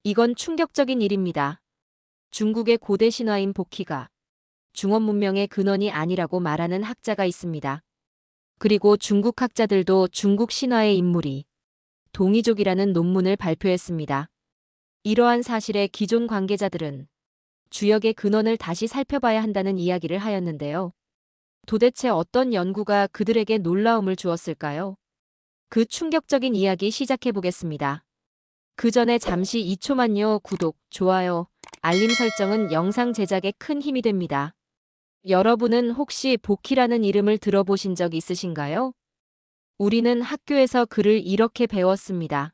이건 충격적인 일입니다. 중국의 고대 신화인 복희가 중원 문명의 근원이 아니라고 말하는 학자가 있습니다. 그리고 중국 학자들도 중국 신화의 인물이 동이족이라는 논문을 발표했습니다. 이러한 사실에 기존 관계자들은 주역의 근원을 다시 살펴봐야 한다는 이야기를 하였는데요. 도대체 어떤 연구가 그들에게 놀라움을 주었을까요? 그 충격적인 이야기 시작해 보겠습니다. 그 전에 잠시 2초만요. 구독, 좋아요, 알림 설정은 영상 제작에 큰 힘이 됩니다. 여러분은 혹시 복희라는 이름을 들어보신 적 있으신가요? 우리는 학교에서 그를 이렇게 배웠습니다.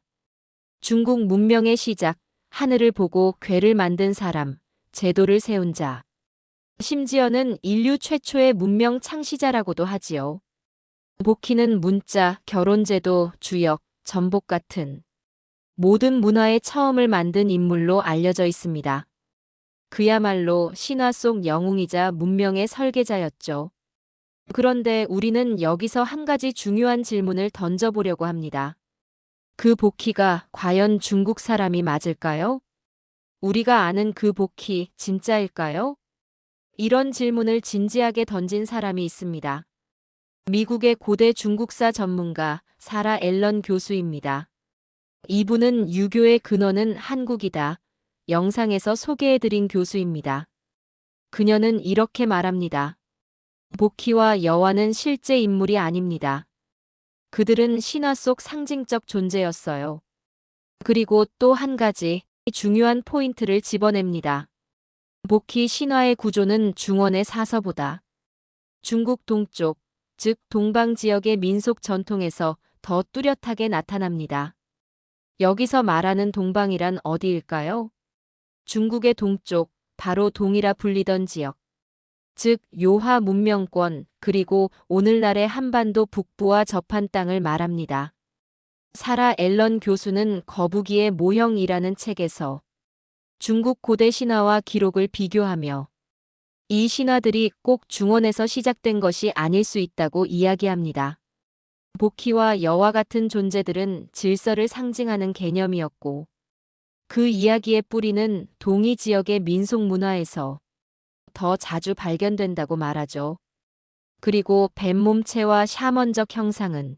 중국 문명의 시작, 하늘을 보고 궤를 만든 사람, 제도를 세운 자. 심지어는 인류 최초의 문명 창시자라고도 하지요. 복희는 문자, 결혼제도, 주역, 전복 같은 모든 문화의 처음을 만든 인물로 알려져 있습니다. 그야말로 신화 속 영웅이자 문명의 설계자였죠. 그런데 우리는 여기서 한 가지 중요한 질문을 던져보려고 합니다. 그 복희가 과연 중국 사람이 맞을까요? 우리가 아는 그 복희 진짜일까요? 이런 질문을 진지하게 던진 사람이 있습니다. 미국의 고대 중국사 전문가 사라 앨런 교수입니다. 이분은 유교의 근원은 한국이다. 영상에서 소개해드린 교수입니다. 그녀는 이렇게 말합니다. 복희와 여와는 실제 인물이 아닙니다. 그들은 신화 속 상징적 존재였어요. 그리고 또 한 가지 중요한 포인트를 집어냅니다. 복희 신화의 구조는 중원의 사서보다 중국 동쪽, 즉 동방 지역의 민속 전통에서 더 뚜렷하게 나타납니다. 여기서 말하는 동방이란 어디일까요? 중국의 동쪽, 바로 동이라 불리던 지역. 즉 요하 문명권 그리고 오늘날의 한반도 북부와 접한 땅을 말합니다. 사라 앨런 교수는 거북이의 모형이라는 책에서 중국 고대 신화와 기록을 비교하며 이 신화들이 꼭 중원에서 시작된 것이 아닐 수 있다고 이야기합니다. 복희와 여와 같은 존재들은 질서를 상징하는 개념이었고 그 이야기의 뿌리는 동이 지역의 민속 문화에서 더 자주 발견된다고 말하죠. 그리고 뱀몸체와 샤먼적 형상은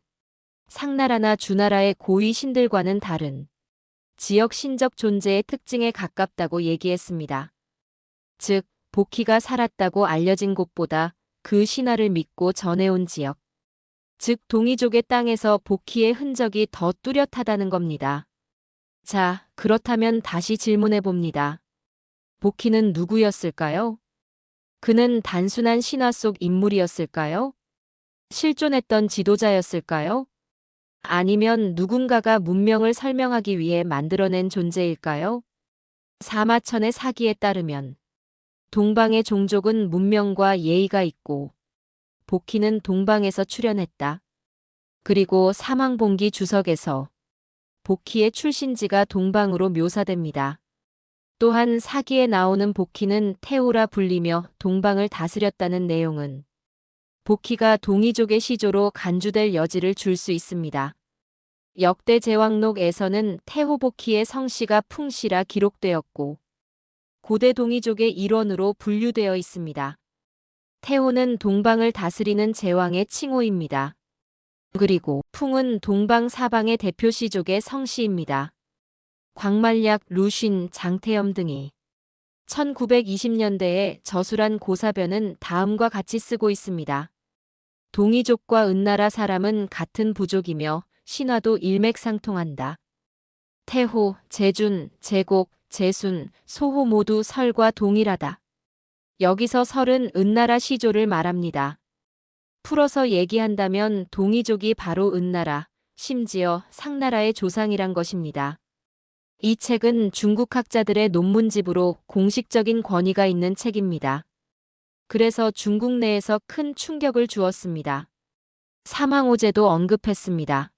상나라나 주나라의 고위 신들과는 다른 지역 신적 존재의 특징에 가깝다고 얘기했습니다. 즉, 복희가 살았다고 알려진 곳보다 그 신화를 믿고 전해온 지역. 즉, 동이족의 땅에서 복희의 흔적이 더 뚜렷하다는 겁니다. 자, 그렇다면 다시 질문해 봅니다. 복희는 누구였을까요? 그는 단순한 신화 속 인물이었을까요? 실존했던 지도자였을까요? 아니면 누군가가 문명을 설명하기 위해 만들어낸 존재일까요? 사마천의 사기에 따르면 동방의 종족은 문명과 예의가 있고 복희는 동방에서 출현했다. 그리고 사망봉기 주석에서 복희의 출신지가 동방으로 묘사됩니다. 또한 사기에 나오는 복희는 태오라 불리며 동방을 다스렸다는 내용은 복희가 동이족의 시조로 간주될 여지를 줄 수 있습니다. 역대 제왕록에서는 태호복희의 성씨가 풍씨라 기록되었고 고대 동이족의 일원으로 분류되어 있습니다. 태호는 동방을 다스리는 제왕의 칭호입니다. 그리고 풍은 동방 사방의 대표 시족의 성씨입니다. 광말약, 루쉰, 장태염 등이 1920년대에 저술한 고사변은 다음과 같이 쓰고 있습니다. 동이족과 은나라 사람은 같은 부족이며 신화도 일맥상통한다. 태호, 제준, 제곡, 제순, 소호 모두 설과 동일하다. 여기서 설은 은나라 시조를 말합니다. 풀어서 얘기한다면 동이족이 바로 은나라, 심지어 상나라의 조상이란 것입니다. 이 책은 중국 학자들의 논문집으로 공식적인 권위가 있는 책입니다. 그래서 중국 내에서 큰 충격을 주었습니다. 사망오제도 언급했습니다.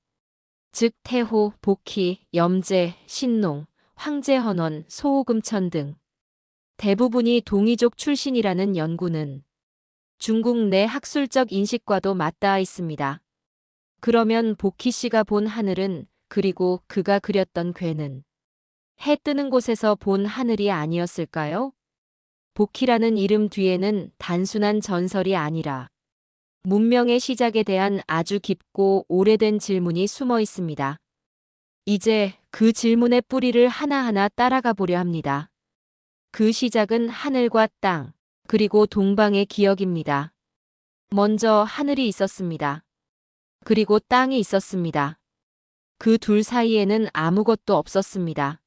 즉 태호, 복희, 염제, 신농, 황제헌원, 소호금천 등 대부분이 동이족 출신이라는 연구는 중국 내 학술적 인식과도 맞닿아 있습니다. 그러면 복희 씨가 본 하늘은 그리고 그가 그렸던 궤는 해 뜨는 곳에서 본 하늘이 아니었을까요? 복희라는 이름 뒤에는 단순한 전설이 아니라 문명의 시작에 대한 아주 깊고 오래된 질문이 숨어 있습니다. 이제 그 질문의 뿌리를 하나하나 따라가 보려 합니다. 그 시작은 하늘과 땅, 그리고 동방의 기억입니다. 먼저 하늘이 있었습니다. 그리고 땅이 있었습니다. 그 둘 사이에는 아무것도 없었습니다.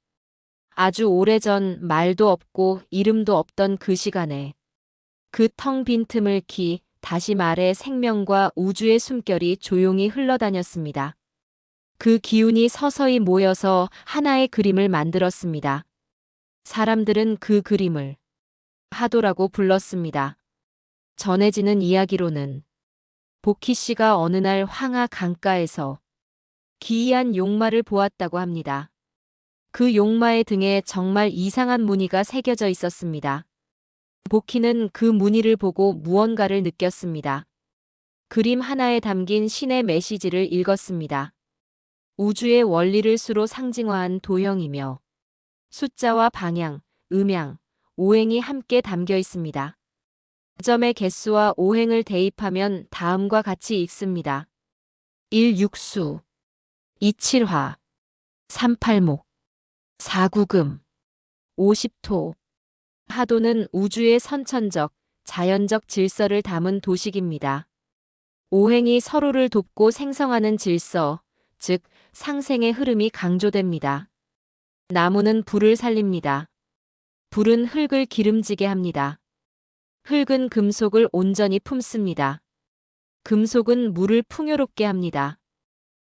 아주 오래전 말도 없고 이름도 없던 그 시간에 그 텅 빈 틈을 다시 말해 생명과 우주의 숨결이 조용히 흘러다녔습니다. 그 기운이 서서히 모여서 하나의 그림을 만들었습니다. 사람들은 그 그림을 하도라고 불렀습니다. 전해지는 이야기로는 복희 씨가 어느 날 황하 강가에서 기이한 용마를 보았다고 합니다. 그 용마의 등에 정말 이상한 무늬가 새겨져 있었습니다. 복희는 그 무늬를 보고 무언가를 느꼈습니다. 그림 하나에 담긴 신의 메시지를 읽었습니다. 우주의 원리를 수로 상징화한 도형이며 숫자와 방향, 음양, 오행이 함께 담겨 있습니다. 점의 개수와 오행을 대입하면 다음과 같이 읽습니다. 1. 육수 2. 칠화 3. 팔목 4. 구금 5. 십토 하도는 우주의 선천적, 자연적 질서를 담은 도식입니다. 오행이 서로를 돕고 생성하는 질서, 즉 상생의 흐름이 강조됩니다. 나무는 불을 살립니다. 불은 흙을 기름지게 합니다. 흙은 금속을 온전히 품습니다. 금속은 물을 풍요롭게 합니다.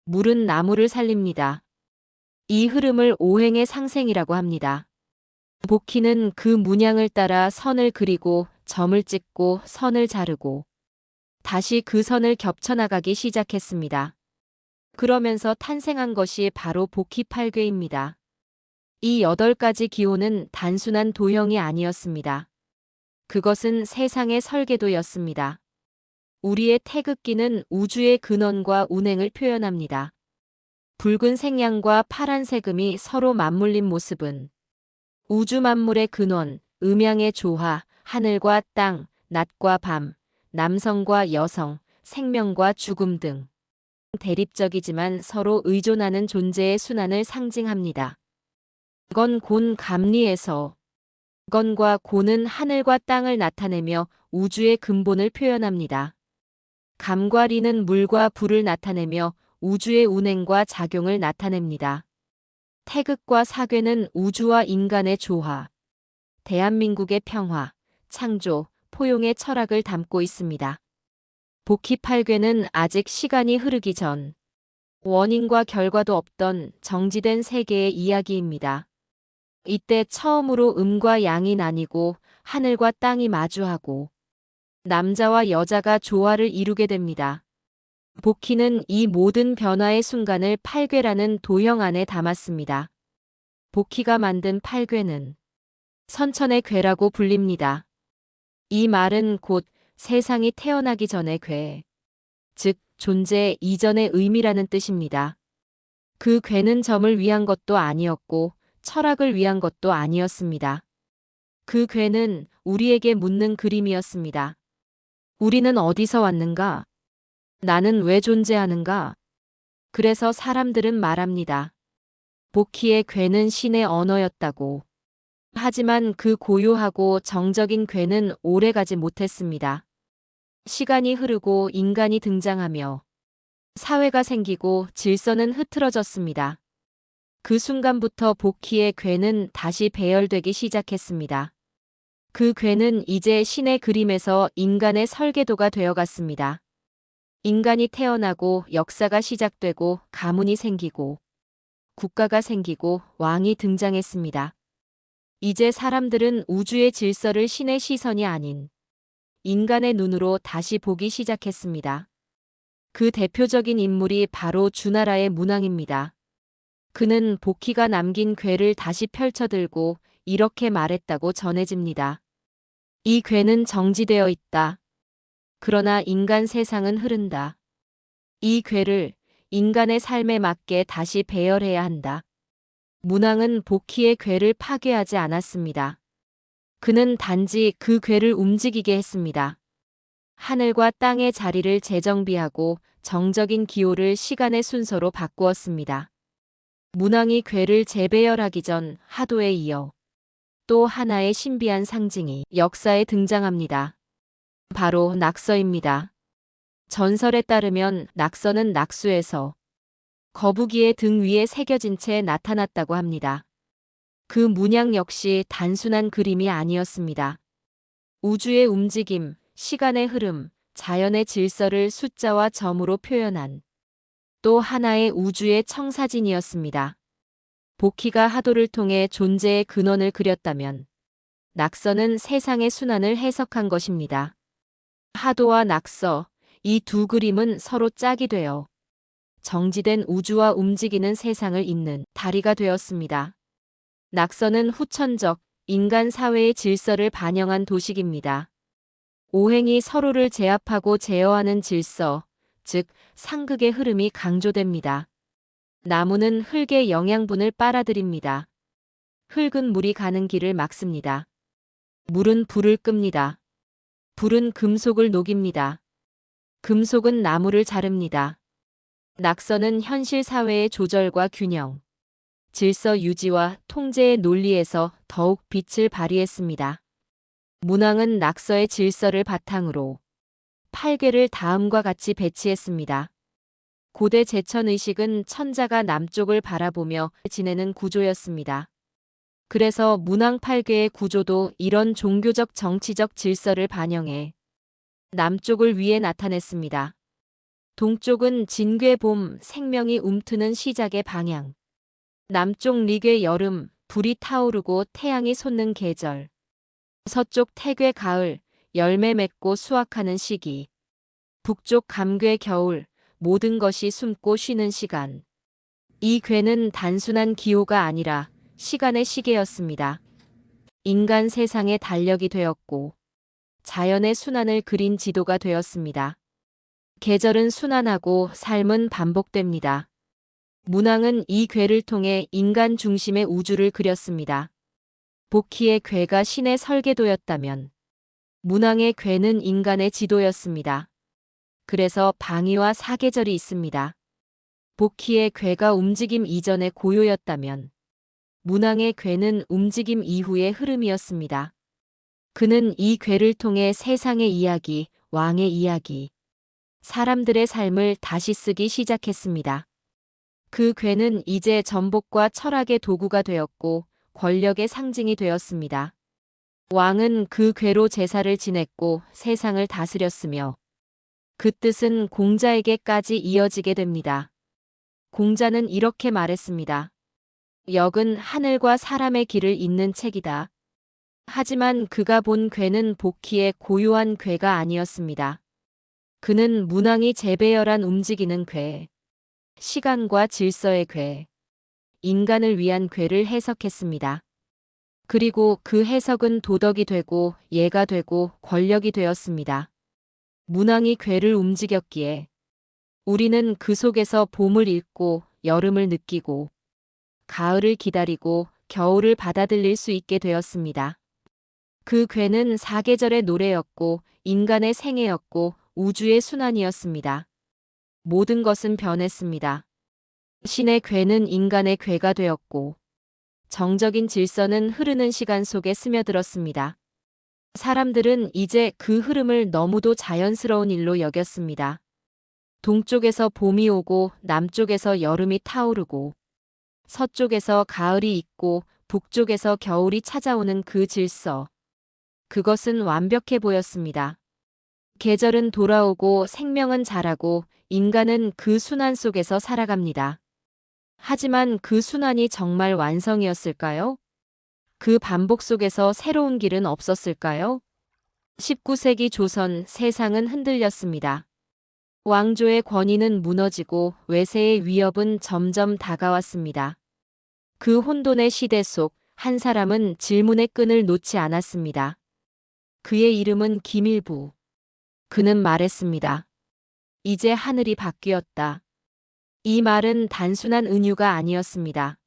물은 나무를 살립니다. 이 흐름을 오행의 상생이라고 합니다. 복희는 그 문양을 따라 선을 그리고 점을 찍고 선을 자르고 다시 그 선을 겹쳐나가기 시작했습니다. 그러면서 탄생한 것이 바로 복희팔괘입니다. 이 8가지 기호는 단순한 도형이 아니었습니다. 그것은 세상의 설계도였습니다. 우리의 태극기는 우주의 근원과 운행을 표현합니다. 붉은 색양과 파란 세금이 서로 맞물린 모습은 우주 만물의 근원, 음양의 조화, 하늘과 땅, 낮과 밤, 남성과 여성, 생명과 죽음 등 대립적이지만 서로 의존하는 존재의 순환을 상징합니다. 건, 곤, 감리에서 건과 곤은 하늘과 땅을 나타내며 우주의 근본을 표현합니다. 감과 리는 물과 불을 나타내며 우주의 운행과 작용을 나타냅니다. 태극과 사괴는 우주와 인간의 조화, 대한민국의 평화, 창조, 포용의 철학을 담고 있습니다. 복희팔괘는 아직 시간이 흐르기 전 원인과 결과도 없던 정지된 세계의 이야기입니다. 이때 처음으로 음과 양이 나뉘고 하늘과 땅이 마주하고 남자와 여자가 조화를 이루게 됩니다. 복희는 이 모든 변화의 순간을 팔괘라는 도형 안에 담았습니다. 복희가 만든 팔괘는 선천의 괘라고 불립니다. 이 말은 곧 세상이 태어나기 전의 괘, 즉 존재 이전의 의미라는 뜻입니다. 그 괘는 점을 위한 것도 아니었고 철학을 위한 것도 아니었습니다. 그 괘는 우리에게 묻는 그림이었습니다. 우리는 어디서 왔는가? 나는 왜 존재하는가? 그래서 사람들은 말합니다. 복희의 괘는 신의 언어였다고. 하지만 그 고요하고 정적인 괘는 오래가지 못했습니다. 시간이 흐르고 인간이 등장하며 사회가 생기고 질서는 흐트러졌습니다. 그 순간부터 복희의 괘는 다시 배열되기 시작했습니다. 그 괘는 이제 신의 그림에서 인간의 설계도가 되어갔습니다. 인간이 태어나고 역사가 시작되고 가문이 생기고 국가가 생기고 왕이 등장했습니다. 이제 사람들은 우주의 질서를 신의 시선이 아닌 인간의 눈으로 다시 보기 시작했습니다. 그 대표적인 인물이 바로 주나라의 문왕입니다. 그는 복희가 남긴 괘를 다시 펼쳐들고 이렇게 말했다고 전해집니다. 이 괘는 정지되어 있다. 그러나 인간 세상은 흐른다. 이 괘를 인간의 삶에 맞게 다시 배열해야 한다. 문왕은 복희의 궤를 파괴하지 않았습니다. 그는 단지 그 궤를 움직이게 했습니다. 하늘과 땅의 자리를 재정비하고 정적인 기호를 시간의 순서로 바꾸었습니다. 문왕이 궤를 재배열하기 전 하도에 이어 또 하나의 신비한 상징이 역사에 등장합니다. 바로 낙서입니다. 전설에 따르면 낙서는 낙수에서 거북이의 등 위에 새겨진 채 나타났다고 합니다. 그 문양 역시 단순한 그림이 아니었습니다. 우주의 움직임, 시간의 흐름, 자연의 질서를 숫자와 점으로 표현한 또 하나의 우주의 청사진이었습니다. 복희가 하도를 통해 존재의 근원을 그렸다면 낙서는 세상의 순환을 해석한 것입니다. 하도와 낙서, 이 두 그림은 서로 짝이 되어 정지된 우주와 움직이는 세상을 잇는 다리가 되었습니다. 낙서는 후천적, 인간 사회의 질서를 반영한 도식입니다. 오행이 서로를 제압하고 제어하는 질서, 즉 상극의 흐름이 강조됩니다. 나무는 흙의 영양분을 빨아들입니다. 흙은 물이 가는 길을 막습니다. 물은 불을 끕니다. 불은 금속을 녹입니다. 금속은 나무를 자릅니다. 낙서는 현실 사회의 조절과 균형, 질서 유지와 통제의 논리에서 더욱 빛을 발휘했습니다. 문왕은 낙서의 질서를 바탕으로 8궤를 다음과 같이 배치했습니다. 고대 제천의식은 천자가 남쪽을 바라보며 지내는 구조였습니다. 그래서 문왕 8궤의 구조도 이런 종교적 정치적 질서를 반영해 남쪽을 위에 나타냈습니다. 동쪽은 진괴 봄, 생명이 움트는 시작의 방향. 남쪽 리괴 여름, 불이 타오르고 태양이 솟는 계절. 서쪽 태괴 가을, 열매 맺고 수확하는 시기. 북쪽 감괴 겨울, 모든 것이 숨고 쉬는 시간. 이 궤는 단순한 기호가 아니라 시간의 시계였습니다. 인간 세상의 달력이 되었고 자연의 순환을 그린 지도가 되었습니다. 계절은 순환하고 삶은 반복됩니다. 문왕은 이 궤를 통해 인간 중심의 우주를 그렸습니다. 복희의 궤가 신의 설계도였다면 문왕의 궤는 인간의 지도였습니다. 그래서 방위와 사계절이 있습니다. 복희의 궤가 움직임 이전의 고요였다면 문왕의 궤는 움직임 이후의 흐름이었습니다. 그는 이 궤를 통해 세상의 이야기, 왕의 이야기, 사람들의 삶을 다시 쓰기 시작했습니다. 그 궤는 이제 전복과 철학의 도구가 되었고 권력의 상징이 되었습니다. 왕은 그 궤로 제사를 지냈고 세상을 다스렸으며 그 뜻은 공자에게까지 이어지게 됩니다. 공자는 이렇게 말했습니다. 역은 하늘과 사람의 길을 잇는 책이다. 하지만 그가 본 궤는 복희의 고요한 궤가 아니었습니다. 그는 문왕이 재배열한 움직이는 궤, 시간과 질서의 궤, 인간을 위한 궤를 해석했습니다. 그리고 그 해석은 도덕이 되고 예가 되고 권력이 되었습니다. 문왕이 궤를 움직였기에 우리는 그 속에서 봄을 읽고 여름을 느끼고 가을을 기다리고 겨울을 받아들일 수 있게 되었습니다. 그 궤는 사계절의 노래였고 인간의 생애였고 우주의 순환이었습니다. 모든 것은 변했습니다. 신의 궤는 인간의 궤가 되었고 정적인 질서는 흐르는 시간 속에 스며들었습니다. 사람들은 이제 그 흐름을 너무도 자연스러운 일로 여겼습니다. 동쪽에서 봄이 오고 남쪽에서 여름이 타오르고 서쪽에서 가을이 있고 북쪽에서 겨울이 찾아오는 그 질서. 그것은 완벽해 보였습니다. 계절은 돌아오고 생명은 자라고 인간은 그 순환 속에서 살아갑니다. 하지만 그 순환이 정말 완성이었을까요? 그 반복 속에서 새로운 길은 없었을까요? 19세기 조선 세상은 흔들렸습니다. 왕조의 권위는 무너지고 외세의 위협은 점점 다가왔습니다. 그 혼돈의 시대 속 한 사람은 질문의 끈을 놓지 않았습니다. 그의 이름은 김일부. 그는 말했습니다. 이제 하늘이 바뀌었다. 이 말은 단순한 은유가 아니었습니다.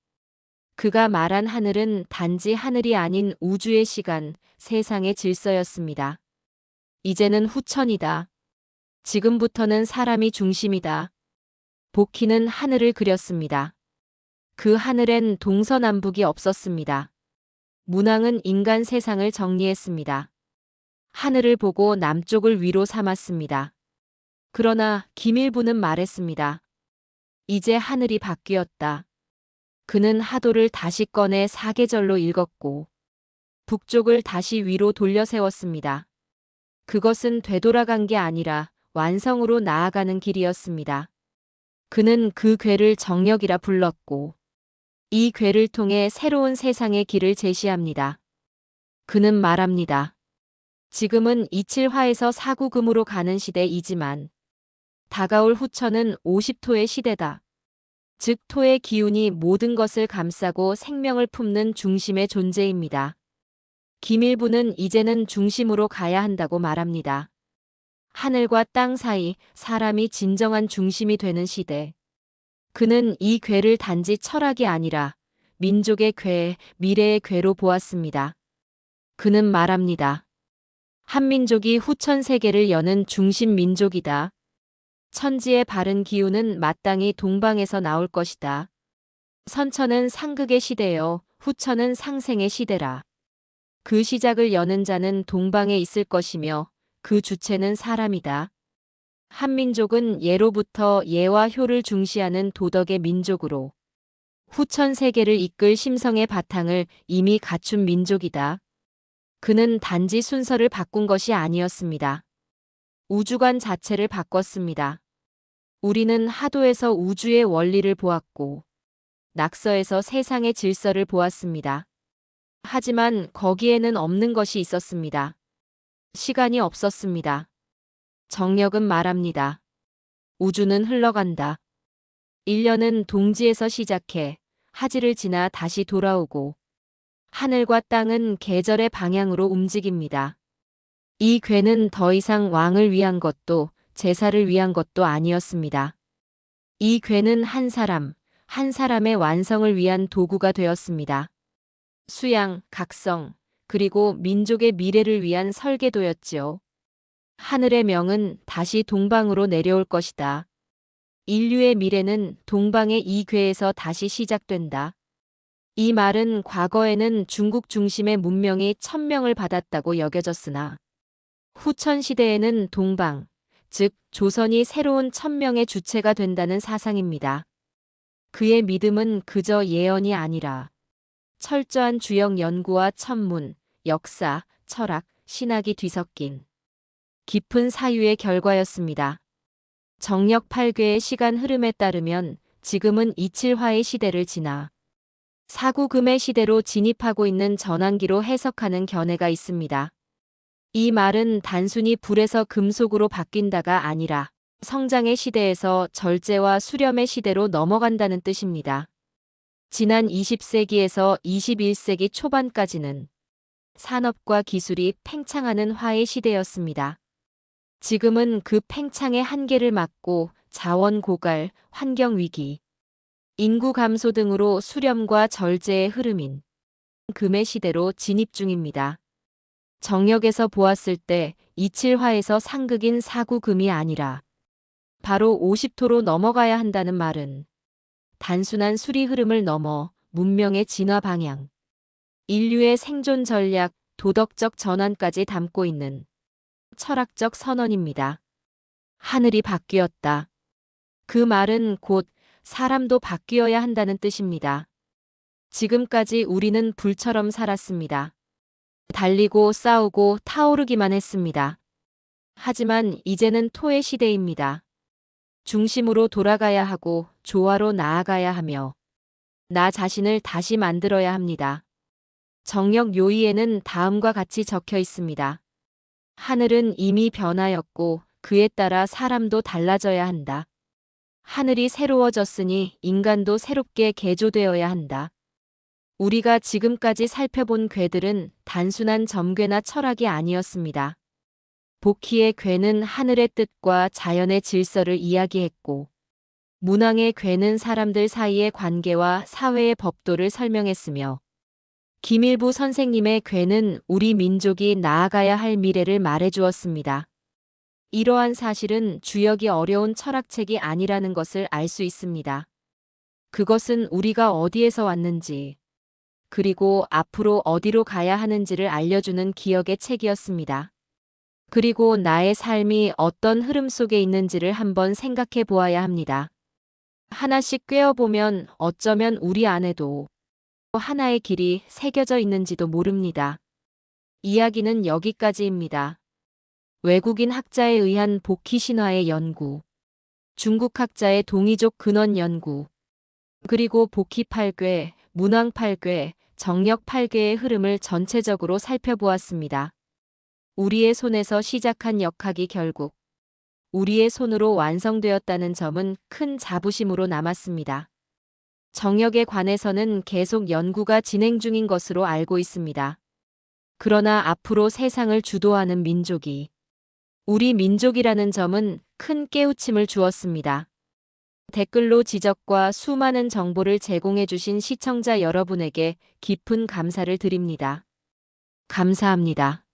그가 말한 하늘은 단지 하늘이 아닌 우주의 시간, 세상의 질서였습니다. 이제는 후천이다. 지금부터는 사람이 중심이다. 복희는 하늘을 그렸습니다. 그 하늘엔 동서남북이 없었습니다. 문왕은 인간 세상을 정리했습니다. 하늘을 보고 남쪽을 위로 삼았습니다. 그러나 김일부는 말했습니다. 이제 하늘이 바뀌었다. 그는 하도를 다시 꺼내 사계절로 읽었고 북쪽을 다시 위로 돌려 세웠습니다. 그것은 되돌아간 게 아니라 완성으로 나아가는 길이었습니다. 그는 그 궤를 정력이라 불렀고 이 궤를 통해 새로운 세상의 길을 제시합니다. 그는 말합니다. 지금은 이칠화에서 사구금으로 가는 시대이지만 다가올 후천은 50토의 시대다. 즉 토의 기운이 모든 것을 감싸고 생명을 품는 중심의 존재입니다. 김일부는 이제는 중심으로 가야 한다고 말합니다. 하늘과 땅 사이 사람이 진정한 중심이 되는 시대. 그는 이 궤를 단지 철학이 아니라 민족의 궤, 미래의 궤로 보았습니다. 그는 말합니다. 한민족이 후천 세계를 여는 중심 민족이다. 천지의 바른 기운은 마땅히 동방에서 나올 것이다. 선천은 상극의 시대여 후천은 상생의 시대라. 그 시작을 여는 자는 동방에 있을 것이며 그 주체는 사람이다. 한민족은 예로부터 예와 효를 중시하는 도덕의 민족으로 후천 세계를 이끌 심성의 바탕을 이미 갖춘 민족이다. 그는 단지 순서를 바꾼 것이 아니었습니다. 우주관 자체를 바꿨습니다. 우리는 하도에서 우주의 원리를 보았고 낙서에서 세상의 질서를 보았습니다. 하지만 거기에는 없는 것이 있었습니다. 시간이 없었습니다. 정력은 말합니다. 우주는 흘러간다. 1년은 동지에서 시작해 하지를 지나 다시 돌아오고 하늘과 땅은 계절의 방향으로 움직입니다. 이 궤는 더 이상 왕을 위한 것도 제사를 위한 것도 아니었습니다. 이 궤는 한 사람의 완성을 위한 도구가 되었습니다. 수양, 각성, 그리고 민족의 미래를 위한 설계도였지요. 하늘의 명은 다시 동방으로 내려올 것이다. 인류의 미래는 동방의 이 궤에서 다시 시작된다. 이 말은 과거에는 중국 중심의 문명이 천명을 받았다고 여겨졌으나 후천 시대에는 동방, 즉 조선이 새로운 천명의 주체가 된다는 사상입니다. 그의 믿음은 그저 예언이 아니라 철저한 주역 연구와 천문, 역사, 철학, 신학이 뒤섞인 깊은 사유의 결과였습니다. 정력 8궤의 시간 흐름에 따르면 지금은 이칠화의 시대를 지나 사구금의 시대로 진입하고 있는 전환기로 해석하는 견해가 있습니다. 이 말은 단순히 불에서 금속으로 바뀐다가 아니라 성장의 시대에서 절제와 수렴의 시대로 넘어간다는 뜻입니다. 지난 20세기에서 21세기 초반까지는 산업과 기술이 팽창하는 화의 시대였습니다. 지금은 그 팽창의 한계를 막고 자원 고갈, 환경 위기, 인구 감소 등으로 수렴과 절제의 흐름인 금의 시대로 진입 중입니다. 정력에서 보았을 때 이칠화에서 상극인 사구금이 아니라 바로 50토로 넘어가야 한다는 말은 단순한 수리 흐름을 넘어 문명의 진화 방향, 인류의 생존 전략, 도덕적 전환까지 담고 있는 철학적 선언입니다. 하늘이 바뀌었다. 그 말은 곧 사람도 바뀌어야 한다는 뜻입니다. 지금까지 우리는 불처럼 살았습니다. 달리고 싸우고 타오르기만 했습니다. 하지만 이제는 토의 시대입니다. 중심으로 돌아가야 하고 조화로 나아가야 하며 나 자신을 다시 만들어야 합니다. 정력 요의에는 다음과 같이 적혀 있습니다. 하늘은 이미 변하였고 그에 따라 사람도 달라져야 한다. 하늘이 새로워졌으니 인간도 새롭게 개조되어야 한다. 우리가 지금까지 살펴본 궤들은 단순한 점괘나 철학이 아니었습니다. 복희의 궤는 하늘의 뜻과 자연의 질서를 이야기했고 문항의 괴는 사람들 사이의 관계와 사회의 법도를 설명했으며 김일부 선생님의 괴는 우리 민족이 나아가야 할 미래를 말해주었습니다. 이러한 사실은 주역이 어려운 철학책이 아니라는 것을 알 수 있습니다. 그것은 우리가 어디에서 왔는지, 그리고 앞으로 어디로 가야 하는지를 알려주는 기억의 책이었습니다. 그리고 나의 삶이 어떤 흐름 속에 있는지를 한번 생각해 보아야 합니다. 하나씩 꿰어보면 어쩌면 우리 안에도 하나의 길이 새겨져 있는지도 모릅니다. 이야기는 여기까지입니다. 외국인 학자에 의한 복희 신화의 연구, 중국 학자의 동이족 근원 연구, 그리고 복희 8궤, 문왕 8궤, 정력 8궤의 흐름을 전체적으로 살펴보았습니다. 우리의 손에서 시작한 역학이 결국 우리의 손으로 완성되었다는 점은 큰 자부심으로 남았습니다. 정역에 관해서는 계속 연구가 진행 중인 것으로 알고 있습니다. 그러나 앞으로 세상을 주도하는 민족이 우리 민족이라는 점은 큰 깨우침을 주었습니다. 댓글로 지적과 수많은 정보를 제공해 주신 시청자 여러분에게 깊은 감사를 드립니다. 감사합니다.